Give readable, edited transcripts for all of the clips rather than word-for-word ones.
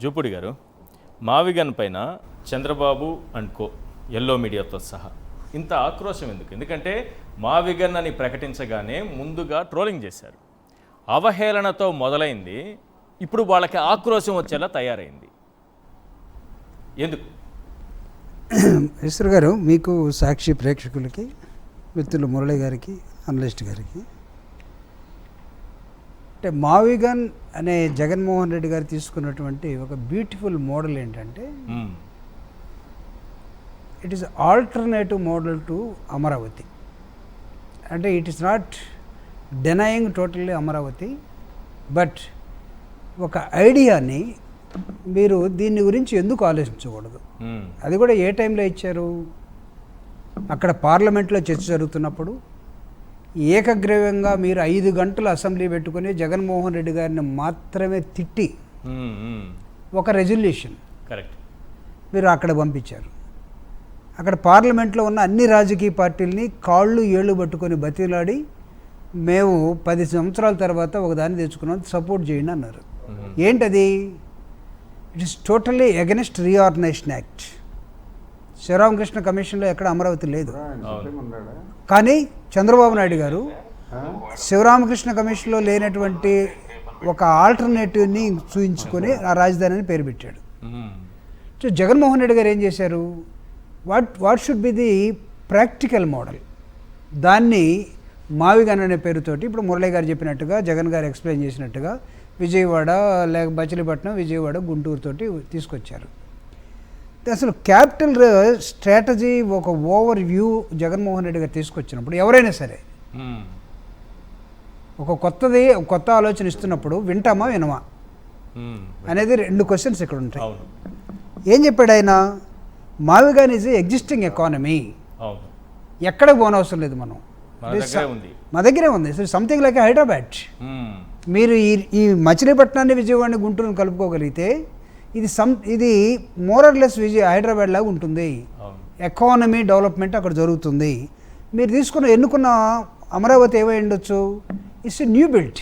జూపూడి గారు, మావిగన్ పైన Chandrababu and co yellow మీడియాతో సహా ఇంత ఆక్రోశం ఎందుకు? ఎందుకంటే మావిగన్ అని ప్రకటించగానే ముందుగా ట్రోలింగ్ చేశారు, అవహేళనతో మొదలైంది, ఇప్పుడు వాళ్ళకి ఆక్రోశం వచ్చేలా తయారైంది. ఎందుకు? ఈశ్వర్ గారు, మీకు సాక్షి ప్రేక్షకులకి, మిత్రులు మురళి గారికి, అనలిస్ట్ గారికి, అంటే మావిగన్ అనే జగన్మోహన్ రెడ్డి గారు తీసుకున్నటువంటి ఒక బ్యూటిఫుల్ మోడల్ ఏంటంటే, it is alternative model to Amaravati. అంటే it is not denying totally Amaravati, but ఒక ఐడియాని మీరు దీని గురించి ఎందుకు ఆలోచించకూడదు, అది కూడా ఏ టైంలో ఇచ్చారు? అక్కడ పార్లమెంట్లో చర్చ జరుగుతున్నప్పుడు ఏకగ్రీవంగా మీరు 5 గంటలు అసెంబ్లీ పెట్టుకుని జగన్మోహన్ రెడ్డి గారిని మాత్రమే తిట్టి ఒక రెజల్యూషన్ కరెక్ట్ మీరు అక్కడ పంపించారు. అక్కడ పార్లమెంట్లో ఉన్న అన్ని రాజకీయ పార్టీలని కాళ్ళు ఏళ్ళు పట్టుకొని బతిలాడి, మేము 10 సంవత్సరాల తర్వాత ఒకదాన్ని తెచ్చుకున్నాం, సపోర్ట్ చేయండి అన్నారు. ఏంటది? It is totally against reorganisation act. Sivaramakrishna కమిషన్లో ఎక్కడ అమరావతి లేదు. కానీ చంద్రబాబు నాయుడు గారు శివరామకృష్ణ కమిషన్లో లేనటువంటి ఒక ఆల్టర్నేటివ్ని చూయించుకొని ఆ రాజధానిని పేరు పెట్టాడు. సో జగన్మోహన్ రెడ్డి గారు ఏం చేశారు? What should be the practical model, దాన్ని మావిగన్ అనే పేరుతోటి ఇప్పుడు మురళి గారు చెప్పినట్టుగా, జగన్ గారు ఎక్స్ప్లెయిన్ చేసినట్టుగా విజయవాడ లేక మచిలీపట్నం, విజయవాడ, గుంటూరు తోటి తీసుకొచ్చారు. అసలు క్యాపిటల్ స్ట్రాటజీ ఒక ఓవర్ వ్యూ జగన్మోహన్ రెడ్డి గారు తీసుకొచ్చినప్పుడు ఎవరైనా సరే ఒక కొత్త ఆలోచన ఇస్తున్నప్పుడు వింటామా వినమా అనేది 2 క్వశ్చన్స్ ఇక్కడ ఉంటాయి. ఏం చెప్పాడు ఆయన? మావిగన్ ఈజ్ ఎగ్జిస్టింగ్ ఎకానమీ, ఎక్కడ పోనవసరం లేదు, మనం మా దగ్గరే ఉంది. Something like Hyderabad. మీరు ఈ మచిలీపట్నాన్ని, విజయవాడని, గుంటూరుని కలుపుకోగలిగితే ఇది మోరర్లెస్ హైదరాబాద్ లాగా ఉంటుంది. ఎకానమీ డెవలప్మెంట్ అక్కడ జరుగుతుంది. మీరు ఎన్నుకున్న అమరావతి ఏమై ఉండొచ్చు? ఇట్స్ న్యూ బిల్ట్,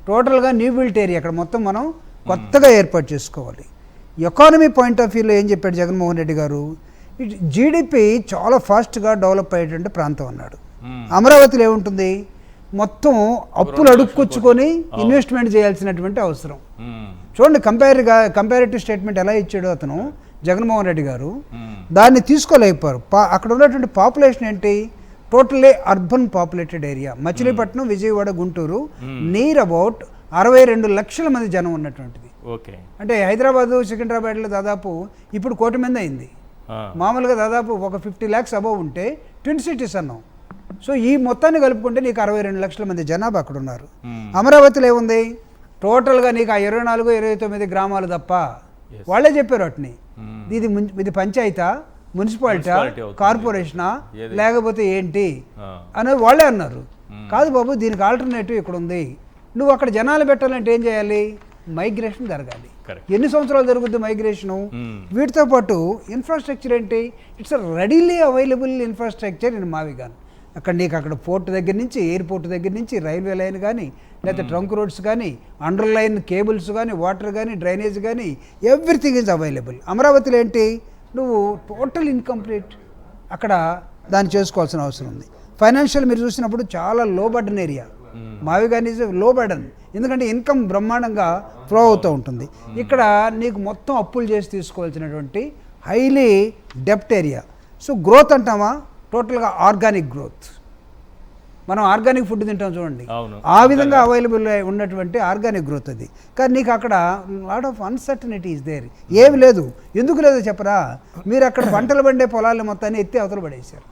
టోటల్గా న్యూ బిల్ట్ ఏరియా. అక్కడ మొత్తం మనం కొత్తగా ఏర్పాటు చేసుకోవాలి. ఎకానమీ పాయింట్ ఆఫ్ వ్యూలో ఏం చెప్పాడు జగన్మోహన్ రెడ్డి గారు? జీడిపి చాలా ఫాస్ట్గా డెవలప్ అయ్యేటువంటి ప్రాంతం అన్నాడు. అమరావతిలో ఏముంటుంది? మొత్తం అప్పులు అడుక్కొచ్చుకొని ఇన్వెస్ట్మెంట్ చేయాల్సినటువంటి అవసరం. చూడండి, కంపారిటివ్ స్టేట్మెంట్ ఎలా ఇచ్చాడో అతను జగన్మోహన్ రెడ్డి గారు. దాన్ని తీసుకోలేకపోయారు. అక్కడ ఉన్నటువంటి పాపులేషన్ ఏంటి? Totally urban populated area. Machilipatnam, Vijayawada, Guntur near about 62 లక్షల మంది జనం ఉన్నటువంటిది. అంటే హైదరాబాదు, సికింద్రాబాద్లో దాదాపు ఇప్పుడు 1 కోటి మంది అయింది. మామూలుగా దాదాపు ఒక 50 lakhs అబౌవ్ ఉంటే ట్విన్ సిటీస్ అన్నాం. సో ఈ మొత్తాన్ని కలుపుకుంటే నీకు 62 లక్షల మంది జనాభా అక్కడ ఉన్నారు. అమరావతిలో ఏముంది? టోటల్గా నీకు ఆ 24, 29 గ్రామాలు తప్ప. వాళ్ళే చెప్పారు వాటిని. ఇది పంచాయతా, మున్సిపాలిటా, కార్పొరేషనా, లేకపోతే ఏంటి అని వాళ్ళే అన్నారు. కాదు బాబు, దీనికి ఆల్టర్నేటివ్ ఇక్కడ ఉంది. నువ్వు అక్కడ జనాలు పెట్టాలంటే ఏం చేయాలి? మైగ్రేషన్ జరగాలి. ఎన్ని సంవత్సరాలు జరుగుద్ది మైగ్రేషను? వీటితో పాటు ఇన్ఫ్రాస్ట్రక్చర్ ఏంటి? It's readily available infrastructure in మావిగన్. అక్కడ పోర్ట్ దగ్గర నుంచి, ఎయిర్పోర్ట్ దగ్గర నుంచి, రైల్వే లైన్ కానీ, లేకపోతే ట్రంక్ రోడ్స్ కానీ, అండర్ లైన్ కేబుల్స్ కానీ, వాటర్ కానీ, డ్రైనేజ్ కానీ, ఎవ్రీథింగ్ ఈజ్ అవైలబుల్. అమరావతిలో ఏంటి? నువ్వు టోటల్ ఇన్కంప్లీట్. అక్కడ దాన్ని చేసుకోవాల్సిన అవసరం ఉంది. ఫైనాన్షియల్ మీరు చూసినప్పుడు చాలా లో బర్డన్ ఏరియా. మావిగన్ ఈజ్ లో బర్డన్, ఎందుకంటే ఇన్కమ్ బ్రహ్మాండంగా ఫ్లో అవుతూ ఉంటుంది. ఇక్కడ నీకు మొత్తం అప్పులు చేసి తీసుకోవాల్సినటువంటి హైలీ డెప్ట్ ఏరియా. సో గ్రోత్ అంటామా? టోటల్గా ఆర్గానిక్ గ్రోత్. మనం ఆర్గానిక్ ఫుడ్ తింటాం చూడండి, ఆ విధంగా అవైలబుల్ ఉన్నటువంటి ఆర్గానిక్ గ్రోత్ అది. కానీ నీకు అక్కడ lot of uncertainty is there. ఏమి లేదు. ఎందుకు లేదో చెప్పరా? మీరు అక్కడ పంటలు పండే పొలాలను మొత్తాన్ని ఎత్తి అవతల పడేశారు,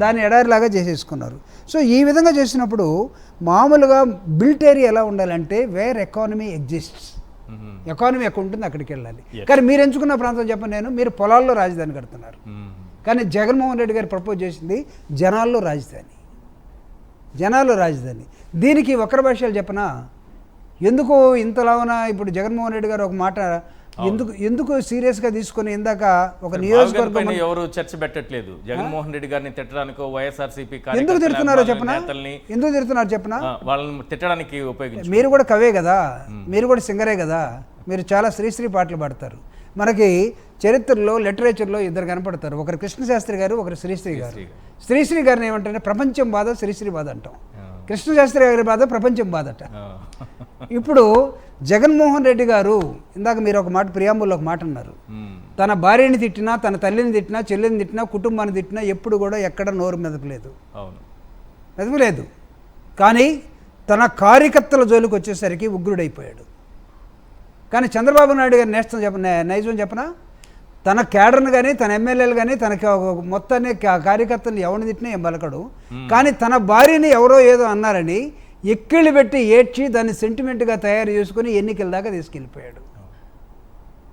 దాన్ని ఎడారిలాగా చేసేసుకున్నారు. సో ఈ విధంగా చేసినప్పుడు మామూలుగా బిల్ట్ ఏరియా ఎలా ఉండాలంటే వేర్ ఎకానమీ ఎగ్జిస్ట్స్, ఎకానమీ ఎక్కడ ఉంటుంది అక్కడికి వెళ్ళాలి. కానీ మీరు ఎంచుకున్న ప్రాంతం చెప్పను, మీరు పొలాల్లో రాజధాని కడుతున్నారు. కానీ జగన్మోహన్ రెడ్డి గారు ప్రపోజ్ చేసింది జనాల్లో రాజధాని. దీనికి వక్ర భాషలు చెప్పనా? ఎందుకు ఇంతలాగా ఇప్పుడు జగన్మోహన్ రెడ్డి గారు ఒక మాట ఎందుకు సీరియస్గా తీసుకొని ఇందాక ఒక నియోజకవర్గం ఎవరు చర్చ పెట్టట్లేదు. జగన్మోహన్ రెడ్డి గారిని తిట్టడానికి వైఎస్ఆర్సీపీ ఎందుకు తిడుతున్నారో చెప్పనా? వాళ్ళని తిట్టడానికి ఉపయోగించారు. మీరు కూడా కవే కదా, మీరు కూడా సింగరే కదా. మీరు చాలా శ్రీశ్రీ పాటలు పాడతారు. మనకి చరిత్రలో లిటరేచర్లో ఇద్దరు కనపడతారు, ఒకరు కృష్ణశాస్త్రి గారు, ఒకరు శ్రీశ్రీ గారు. శ్రీశ్రీ గారిని ఏమంటే ప్రపంచం బాధ, శ్రీశ్రీ బాధ అంటాం. కృష్ణశాస్త్రి గారి బాధ ప్రపంచం బాధట. ఇప్పుడు జగన్మోహన్ రెడ్డి గారు ఇందాక మీరు ఒక మాట ప్రియాంబుల్లో ఒక మాట అన్నారు, తన భార్యని తిట్టినా, తన తల్లిని తిట్టినా, చెల్లిని తిట్టినా, కుటుంబాన్ని తిట్టినా ఎప్పుడు కూడా ఎక్కడ నోరు మెదపలేదు. కానీ తన కార్యకర్తల జోలికి వచ్చేసరికి ఉగ్రుడైపోయాడు. కానీ చంద్రబాబు నాయుడు గారి నైజం చెప్పనా, తన కేడర్ను కానీ, తన ఎమ్మెల్యేలు కానీ, తన మొత్తాన్ని కార్యకర్తలు ఎవరిని తిట్టినా ఏం బలకడు. కానీ తన భార్యని ఎవరో ఏదో అన్నారని ఎక్కిళ్ళు పెట్టి ఏడ్చి దాన్ని సెంటిమెంట్గా తయారు చేసుకుని ఎన్నికల దాకా తీసుకెళ్ళిపోయాడు.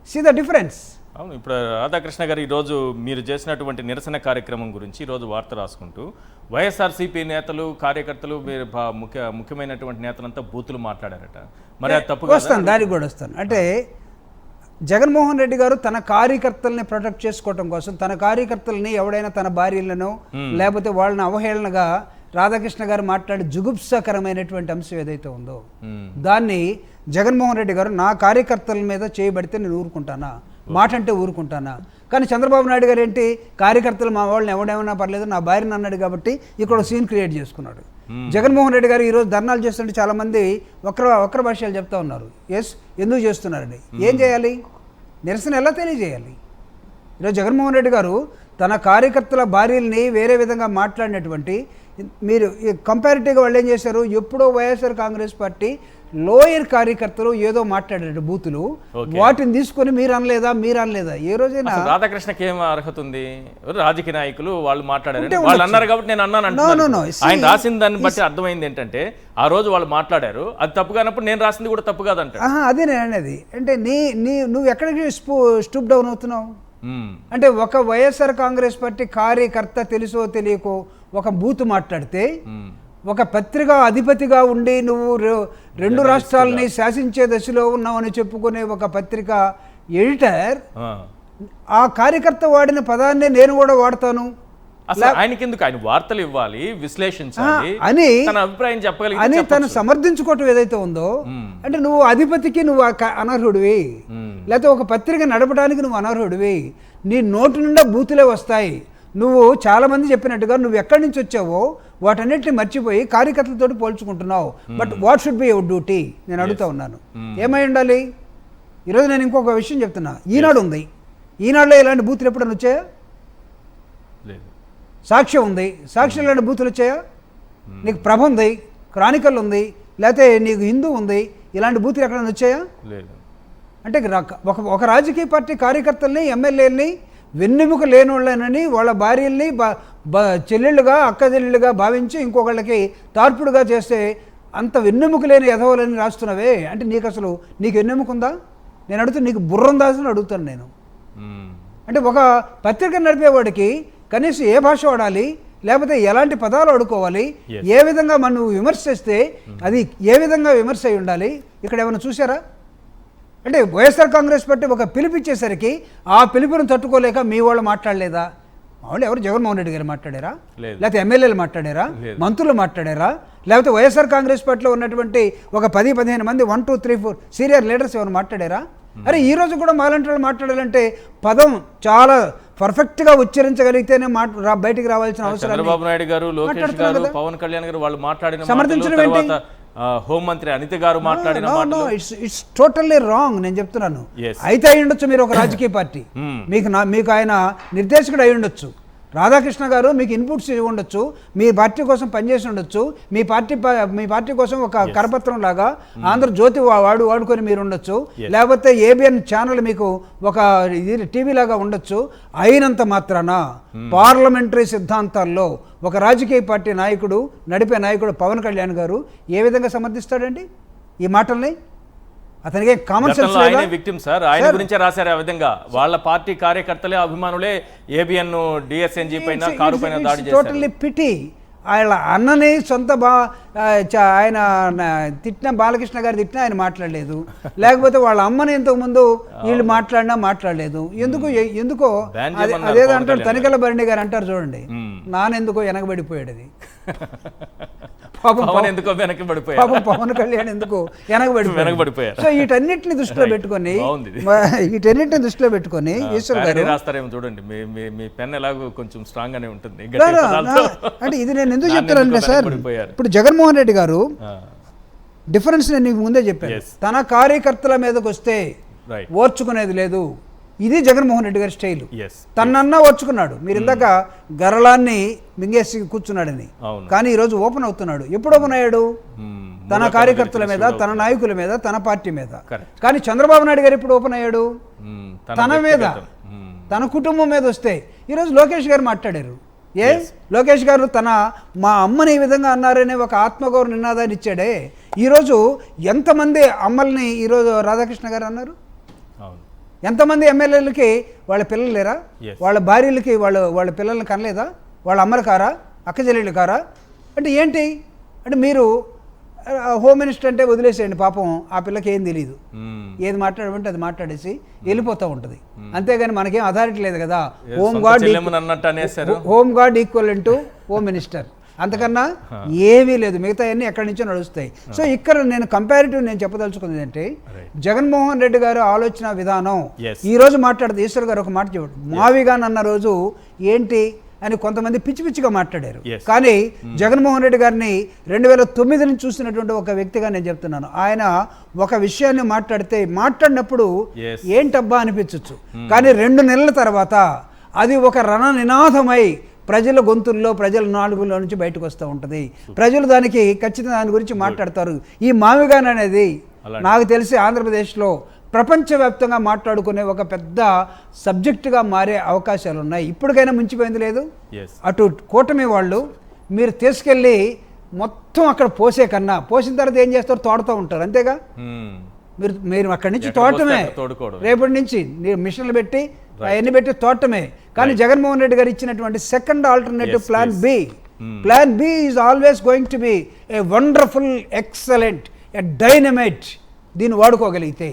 See the difference. అవును, ఇప్పుడు రాధాకృష్ణ గారు ఈరోజు మీరు చేసినటువంటి నిరసన కార్యక్రమం గురించి ఈరోజు వార్త రాసుకుంటూ వైఎస్ఆర్సీపీ నేతలు, కార్యకర్తలు, మీరు ముఖ్యమైనటువంటి నేతలంతా బూతులు మాట్లాడారట. మరి అది తప్పు వస్తాను, దానికి కూడా వస్తాను. అంటే జగన్మోహన్ రెడ్డి గారు తన కార్యకర్తల్ని ప్రొటెక్ట్ చేసుకోవటం కోసం, తన కార్యకర్తల్ని ఎవడైనా తన భార్యలను లేకపోతే వాళ్ళని అవహేళనగా రాధాకృష్ణ గారు మాట్లాడే జుగుప్సాకరమైనటువంటి అంశం ఏదైతే ఉందో దాన్ని జగన్మోహన్ రెడ్డి గారు నా కార్యకర్తల మీద చేయబడితే నేను ఊరుకుంటానా, మాట అంటే ఊరుకుంటానా. కానీ చంద్రబాబు నాయుడు గారు ఏంటి, కార్యకర్తలు మా వాళ్ళని ఎవడేమన్నా పర్లేదు, నా భార్యని అన్నాడు కాబట్టి ఇక్కడ సీన్ క్రియేట్ చేసుకున్నాడు. జగన్మోహన్ రెడ్డి గారు ఈరోజు ధర్నాలు చేస్తుంటే చాలామంది వక్ర భాషలు చెప్తా ఉన్నారు. ఎందుకు చేస్తున్నారండి, ఏం చేయాలి, నిరసన ఎలా తెలియజేయాలి? ఈరోజు జగన్మోహన్ రెడ్డి గారు తన కార్యకర్తల భార్యల్ని వేరే విధంగా మాట్లాడినటువంటి మీరు కంపారిటివ్గా వాళ్ళు ఏం చేశారు, ఎప్పుడో వైఎస్ఆర్ కాంగ్రెస్ పార్టీ లోయర్ కార్యకర్తలు ఏదో మాట్లాడారు బూతులు, వాటిని తీసుకొని మీరు అనలేదా? ఏ రోజైనా రాధాకృష్ణకి ఏం అర్హత ఉంది? రాజకీయ నాయకులు వాళ్ళు మాట్లాడారు, వాళ్ళు అన్నారు కాబట్టి నేను అన్నాను. ఆయన రాసిన దాన్ని బట్టి అర్థమైంది ఏంటంటే ఆ రోజు వాళ్ళు మాట్లాడారు, అది తప్పు కానప్పుడు నేను రాసింది కూడా తప్పు కాదంట. అదే నేను అనేది. అంటే నువ్వు ఎక్కడికి స్టూప్ డౌన్ అవుతున్నావు అంటే, ఒక వైఎస్ఆర్ కాంగ్రెస్ పార్టీ కార్యకర్త తెలుసో తెలియకో ఒక బూతు మాట్లాడితే, ఒక పత్రికా అధిపతిగా ఉండి నువ్వు రెండు రాష్ట్రాలని శాసించే దశలో ఉన్నావని చెప్పుకునే ఒక పత్రిక ఎడిటర్ ఆ కార్యకర్త వాడిన పదాన్ని నేను కూడా వాడతాను, ఆయన వార్తలు ఇవ్వాలి, విశ్లేషించాలి అని తన అభిప్రాయం చెప్పగలిగి అని తను సమర్థించుకోవటం ఏదైతే ఉందో, అంటే నువ్వు అధిపతికి నువ్వు అనర్హుడివి, లేకపోతే ఒక పత్రిక నడపడానికి నువ్వు అనర్హుడివి, నీ నోటి నిండా బూతులే వస్తాయి. నువ్వు చాలామంది చెప్పినట్టుగా నువ్వు ఎక్కడి నుంచి వచ్చావో వాటన్నిటిని మర్చిపోయి కార్యకర్తలతో పోల్చుకుంటున్నావు. But what should be your duty నేను అడుగుతా ఉన్నాను, ఏమై ఉండాలి? ఈరోజు నేను ఇంకొక విషయం చెప్తున్నా, ఈనాడు ఉంది, ఈనాడులో ఇలాంటి బూతులు ఎప్పుడైనా వచ్చాయా? సాక్ష్యం ఉంది, సాక్ష్యం ఇలాంటి బూతులు వచ్చాయా? నీకు ప్రభ ఉంది, క్రానికల్ ఉంది, లేకపోతే నీకు హిందూ ఉంది, ఇలాంటి బూతులు ఎక్కడైనా వచ్చాయా? అంటే ఒక రాజకీయ పార్టీ కార్యకర్తల్ని, ఎమ్మెల్యేలని వెన్నెముక లేనోళ్ళనని వాళ్ళ భార్యల్ని చెల్లెళ్ళుగా, అక్క చెల్లెళ్ళుగా భావించి ఇంకొకళ్ళకి తార్పుడుగా చేస్తే అంత వెన్నెముక లేని ఎదవలని రాస్తున్నావే, అంటే నీకు వెన్నెముక ఉందా? నేను అడుగుతాను, నీకు బుర్రం దాసని అడుగుతాను నేను. అంటే ఒక పత్రిక నడిపేవాడికి కనీసం ఏ భాష వాడాలి, లేకపోతే ఎలాంటి పదాలు వాడుకోవాలి, ఏ విధంగా మనం విమర్శ చేస్తే అది ఏ విధంగా విమర్శ అయి ఉండాలి, ఇక్కడ ఏమైనా చూసారా? అంటే వైఎస్ఆర్ కాంగ్రెస్ పార్టీ ఒక పిలిపిచ్చేసరికి ఆ పిలుపుని తట్టుకోలేక మీ వాళ్ళు మాట్లాడలేదా? మా వాళ్ళు ఎవరు జగన్మోహన్ రెడ్డి గారు మాట్లాడారా? లేకపోతే ఎమ్మెల్యేలు మాట్లాడారా? మంత్రులు మాట్లాడారా? లేకపోతే వైఎస్ఆర్ కాంగ్రెస్ పార్టీలో ఉన్నటువంటి ఒక 10-15 మంది 1, 2, 3, 4 సీనియర్ లీడర్స్ ఎవరు మాట్లాడారా? అరే ఈరోజు కూడా మాలాంటి వాళ్ళు మాట్లాడాలంటే పదం చాలా పర్ఫెక్ట్గా ఉచ్చరించగలిగితేనే బయటికి రావాల్సిన అవసరం. చంద్రబాబు నాయుడు గారు, లోకేష్ గారు, పవన్ కళ్యాణ్ గారు వాళ్ళు మాట్లాడిన సమర్థించడం, హోంమంత్రి అనిత గారు మాట్లాడిన ఇట్స్ టోటల్లీ రాంగ్. నేను చెప్తున్నాను, అయితే అయి ఉండొచ్చు మీరు ఒక రాజకీయ పార్టీ, మీకు ఆయన నిర్దేశకుడు అయి ఉండొచ్చు, రాధాకృష్ణ గారు మీకు ఇన్పుట్స్ ఇవ్వ ఉండొచ్చు, మీ పార్టీ కోసం పనిచేసి ఉండొచ్చు, మీ పార్టీ కోసం ఒక కరపత్రం లాగా ఆంధ్రజ్యోతి వాడుకొని మీరు ఉండొచ్చు, లేకపోతే ఏబిఎన్ ఛానల్ మీకు ఒక టీవీ లాగా ఉండొచ్చు. అయినంత మాత్రాన పార్లమెంటరీ సిద్ధాంతాల్లో ఒక రాజకీయ పార్టీ నాయకుడు, నడిపే నాయకుడు పవన్ కళ్యాణ్ గారు ఏ విధంగా సమర్థిస్తాడండి ఈ మాటల్ని? అతనికి కామన్ సెన్స్ ఆయన విక్టిమ్ సార్, ఆయన గురించే రాశారు ఆ విధంగా. వాళ్ళ పార్టీ కార్యకర్తలే, అభిమానులే ఏబిఎన్ డిఎస్ఎన్జి పైన, కారు పైన దాడి చేశారు. Totally pity. ఆయన అన్నని సొంత ఆయన తిట్టిన బాలకృష్ణ గారు తిట్టినా ఆయన మాట్లాడలేదు, లేకపోతే వాళ్ళ అమ్మని ఇంతకుముందు వీళ్ళు మాట్లాడలేదు. ఎందుకో అదేదో అంటారు, తనికెళ్ళ భరణి గారు అంటారు చూడండి, నానెందుకో వెనకబడిపోయాడు. అది పాపం పవన్ ఎందుకో వెనక్కి పడిపోయారు. పాపం పవన్ కళ్యాణ్ ఎందుకు వెనకబడిపోయారు. సో వీటన్నిటిని దృష్టిలో పెట్టుకొని వీటన్నిటిని దృష్టిలో పెట్టుకొని ఈశ్వర్ గారు రాస్తారేమో చూడండి, మీ పెన్ ఎలాగో కొంచెం స్ట్రాంగ్ గానే ఉంటుంది. అంటే ఇది నేను ఎందుకు చెప్తానంటే సార్, ఇప్పుడు జగన్మోహన్ రెడ్డి గారు డిఫరెన్స్ నేను నీకు ముందే చెప్పాను. తన కార్యకర్తల మీదకి వస్తే ఓర్చుకునేది లేదు, ఇది జగన్మోహన్ రెడ్డి గారి స్టైల్. తనన్నా ఓర్చుకున్నాడు. మీరు ఇందాక గరళాన్ని మింగేసి కూర్చున్నాడని, కానీ ఈరోజు ఓపెన్ అవుతున్నాడు. ఎప్పుడు ఓపెన్ అయ్యాడు? తన కార్యకర్తల మీద, తన నాయకుల మీద, తన పార్టీ మీద. కానీ చంద్రబాబు నాయుడు గారు ఎప్పుడు ఓపెన్ అయ్యాడు? తన మీద, తన కుటుంబం మీద వస్తే. ఈరోజు లోకేష్ గారు మాట్లాడారు. లోకేష్ గారు మా అమ్మని ఈ విధంగా అన్నారనే ఒక ఆత్మగౌరవ నినాదాన్ని ఇచ్చాడే. ఈరోజు ఎంతమంది అమ్మల్ని ఈరోజు రాధాకృష్ణ గారు అన్నారు? ఎంతమంది ఎమ్మెల్యేలకి వాళ్ళ పిల్లలు లేరా? వాళ్ళ భార్యలకి వాళ్ళ పిల్లల్ని కనలేదా? వాళ్ళ అమ్మలు కారా? అక్క చెల్లెళ్ళు కారా? అంటే ఏంటి అంటే మీరు హోమ్ మినిస్టర్ అంటే వదిలేసేయండి, పాపం ఆ పిల్లకి ఏం తెలియదు, ఏది మాట్లాడమంటే అది మాట్లాడేసి వెళ్ళిపోతూ ఉంటుంది. అంతేగాని మనకేం అథారిటీ లేదు కదా. Home guard equal to home minister, అంతకన్నా ఏమీ లేదు. మిగతా అన్నీ ఎక్కడి నుంచో నడుస్తాయి. సో ఇక్కడ నేను కంపారిటివ్ నేను చెప్పదలుచుకుంది ఏంటంటే, జగన్మోహన్ రెడ్డి గారు ఆలోచన విధానం ఈ రోజు మాట్లాడితే ఈశ్వర్ గారు ఒక మాట చెప్పాడు, మావిగాన్ అన్న రోజు ఏంటి అని కొంతమంది పిచ్చి పిచ్చిగా మాట్లాడారు. కానీ జగన్మోహన్ రెడ్డి గారిని 2009 నుంచి చూసినటువంటి ఒక వ్యక్తిగా నేను చెప్తున్నాను. ఆయన ఒక విషయాన్ని మాట్లాడినప్పుడు ఏంటబ్బా అనిపించవచ్చు, కానీ 2 నెలల తర్వాత అది ఒక రణ నినాదమై ప్రజల గొంతుల్లో, ప్రజల నాలుగులో నుంచి బయటకు వస్తూ ఉంటుంది. ప్రజలు దానికి ఖచ్చితంగా దాని గురించి మాట్లాడతారు. ఈ మావిగాన్ అనేది నాకు తెలిసి ఆంధ్రప్రదేశ్లో ప్రపంచవ్యాప్తంగా మాట్లాడుకునే ఒక పెద్ద సబ్జెక్టుగా మారే అవకాశాలు ఉన్నాయి. ఇప్పటికైనా మించిపోయింది లేదు. అటు కూటమి వాళ్ళు మీరు తీసుకెళ్ళి మొత్తం అక్కడ పోసే కన్నా, పోసిన తర్వాత ఏం చేస్తారు? తోడుతూ ఉంటారు, అంతేగా. మీరు అక్కడి నుంచి తోటమే, రేపటి నుంచి మిషన్లు పెట్టి అవన్నీ పెట్టి తోటమే. కానీ జగన్మోహన్ రెడ్డి గారు ఇచ్చినటువంటి second alternative plan B is always going to be a wonderful, excellent, a dynamite. దీన్ని వాడుకోగలిగితే